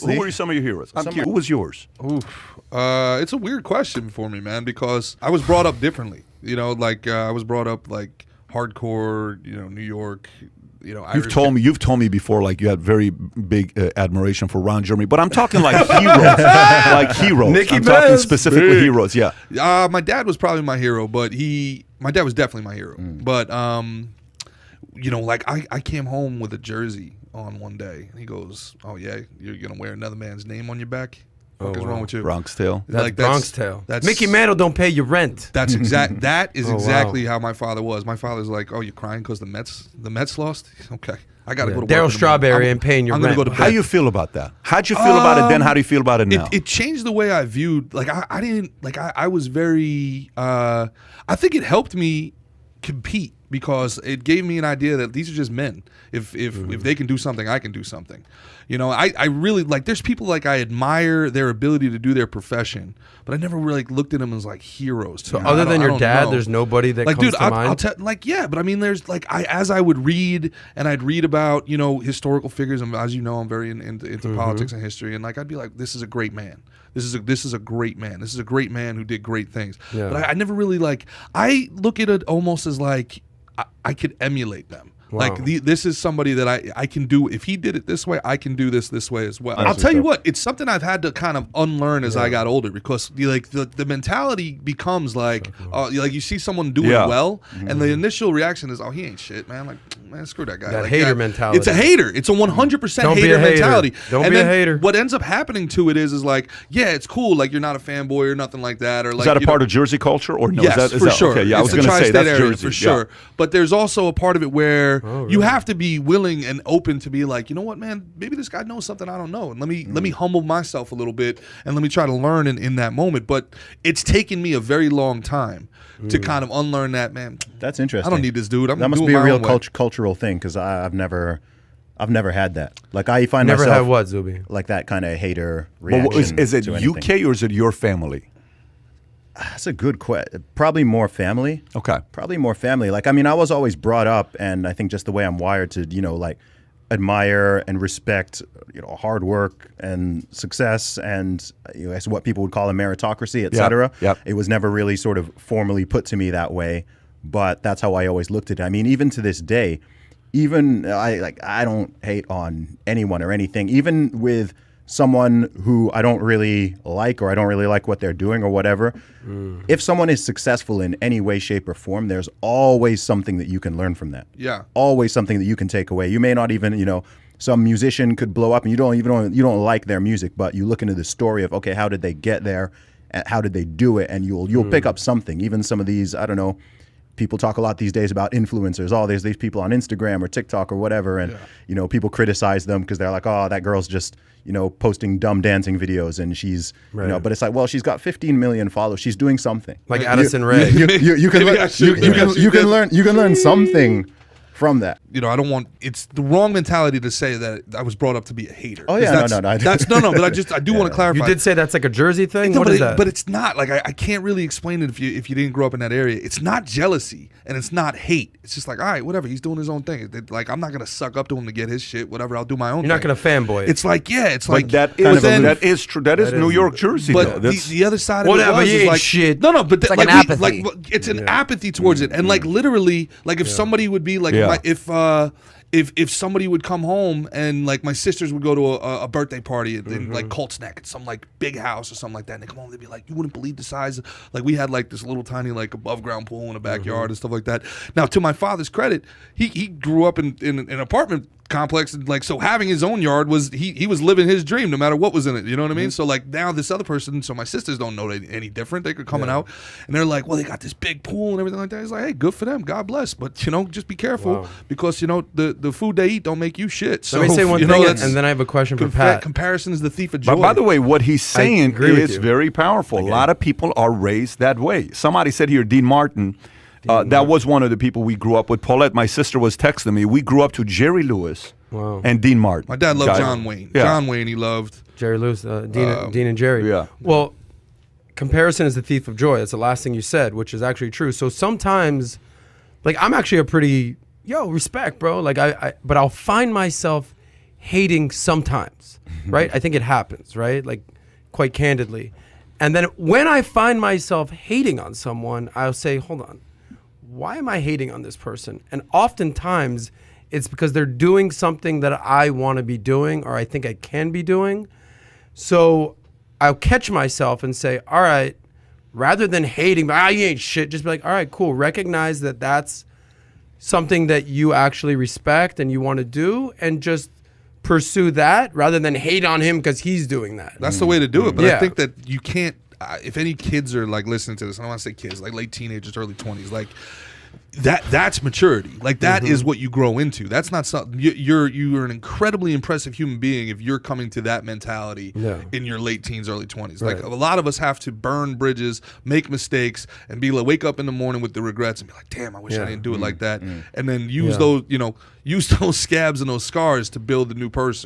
Who were some of your heroes? I'm curious. Who was yours? Oof. It's a weird question for me, man, because I was brought up differently. You know, like I was brought up like hardcore, you know, New York. You know, you've told me before, like you had very big admiration for Ron Jeremy, but I'm talking like heroes, like heroes. Nicky I'm talking Bez. specifically heroes. Yeah. My dad was probably my hero, but my dad was definitely my hero. But you know, like I came home with a jersey on one day, and he goes, "Oh yeah, you're gonna wear another man's name on your back? What is wrong with you?" Bronx Tale. That's like Bronx Tale. That's Mickey Mantle don't pay your rent. That's exact. That is exactly how my father was. My father's like, "Oh, you're crying because the Mets lost? Okay, I got to go to work." Daryl Strawberry ain't paying your rent. Gonna go to bed. How do you feel about that? How'd you feel about it then? How do you feel about it now? It changed the way I viewed. Like I didn't like. I was very. I think it helped me compete, because it gave me an idea that these are just men. If they can do something, I can do something. You know, I really like, there's people like I admire their ability to do their profession, but I never really looked at them as like heroes. So other than your dad, there's nobody that like, comes to mind? Like, yeah, but I mean, there's like, as I would read, and I'd read about, you know, historical figures, and as you know, I'm very into politics and history, and like, I'd be like, this is a great man. This is a great man. This is a great man who did great things. Yeah. But I never really like, I look at it almost as like, I could emulate them. Wow. Like this is somebody that I can do. If he did it this way, I can do this way as well. I'll tell you what, it's something I've had to kind of unlearn as I got older, because like the mentality becomes like, like you see someone doing well, and the initial reaction is, oh, he ain't shit, man. Like, man, screw that guy. That like, hater mentality. It's a hater. It's a 100% hater mentality. Don't be a hater. What ends up happening to it is like, yeah, it's cool. Like, you're not a fanboy or nothing like that. Or like, is that a part of Jersey culture or no? Yes, for sure. Okay, yeah, I was going to say that's Jersey for sure. But there's also a part of it where you have to be willing and open to be like, you know what, man, maybe this guy knows something I don't know, and let me humble myself a little bit, and let me try to learn in that moment. But it's taken me a very long time to kind of unlearn that, man. That's interesting. I don't need this dude. That must be a real cultural thing, because I've never had that. Like, I find never myself had what, Zuby? Like that kind of hater reaction. Is it UK or is it your family? That's a good question. Probably more family. Okay. Probably more family. Like, I mean, I was always brought up, and I think just the way I'm wired to, you know, like, admire and respect, you know, hard work and success, and, you know, as what people would call a meritocracy, et cetera. Yep. It was never really sort of formally put to me that way, but that's how I always looked at it. I mean, even to this day, I don't hate on anyone or anything, even with someone who I don't really like, or I don't really like what they're doing or whatever. If someone is successful in any way, shape, or form, there's always something that you can learn from that. Yeah. Always something that you can take away. You may not even, you know, some musician could blow up and you don't like their music, but you look into the story of, okay, how did they get there? How did they do it? And you'll pick up something. Even some of these, I don't know, people talk a lot these days about influencers. Oh, there's these people on Instagram or TikTok or whatever, and you know, people criticize them because they're like, oh, that girl's just, you know, posting dumb dancing videos, and she's, you know, but it's like, well, she's got 15 million followers. She's doing something. Like Addison Rae. You can learn something from that. You know, I don't want, it's the wrong mentality to say that I was brought up to be a hater. Oh yeah, no. But I do want to clarify. You did say that's like a Jersey thing? What is that? But it's not, like, I can't really explain it if you didn't grow up in that area. It's not jealousy, and it's not hate. It's just like, all right, whatever, he's doing his own thing. Like, I'm not going to suck up to him to get his shit, whatever, I'll do my own thing. You're not going to fanboy it. It's like, yeah, it's like. That is true. That is New York, Jersey. But the other side of it is like, shit. No, but it's like an apathy. It's an apathy towards it. And like, literally, like, if somebody would be like, if somebody would come home and like my sisters would go to a birthday party in like Colts Neck at some like big house or something like that, and they come home, they'd be like, you wouldn't believe the size like we had like this little tiny like above ground pool in the backyard and stuff like that. Now, to my father's credit, he grew up in an apartment complex, and like, so having his own yard was he was living his dream no matter what was in it, you know what I mean? So like, now this other person, so my sisters don't know any different. They could coming out and they're like, well, they got this big pool and everything like that. It's like, hey, good for them, God bless, but you know, just be careful because you know the food they eat don't make you shit. So let me say one thing, and then I have a question for Pat. Comparison is the thief of joy. But by the way, what he's saying is very powerful. A lot of people are raised that way. Somebody said here, Dean Martin. That was one of the people we grew up with. Paulette, my sister, was texting me. We grew up to Jerry Lewis and Dean Martin. My dad loved John Wayne. Yeah. John Wayne, he loved. Jerry Lewis, Dean and Jerry. Yeah. Well, comparison is the thief of joy. That's the last thing you said, which is actually true. So sometimes, like, I'm actually a pretty, respect, bro. Like, but I'll find myself hating sometimes, right? I think it happens, right? Like, quite candidly. And then when I find myself hating on someone, I'll say, hold on, why am I hating on this person? And oftentimes it's because they're doing something that I want to be doing or I think I can be doing. So I'll catch myself and say, all right, rather than hating, you ain't shit, just be like, all right, cool. Recognize that that's something that you actually respect and you want to do, and just pursue that rather than hate on him because he's doing that. That's the way to do it. But I think that you can't, if any kids are like listening to this, I don't want to say kids, like late teenagers, early 20s, like that's maturity. Like that is what you grow into. That's not something you're an incredibly impressive human being if you're coming to that mentality in your late teens, early 20s. Right. Like a lot of us have to burn bridges, make mistakes, and be like, wake up in the morning with the regrets and be like, damn, I wish I didn't do it like that. And then use those, use those scabs and those scars to build a new person.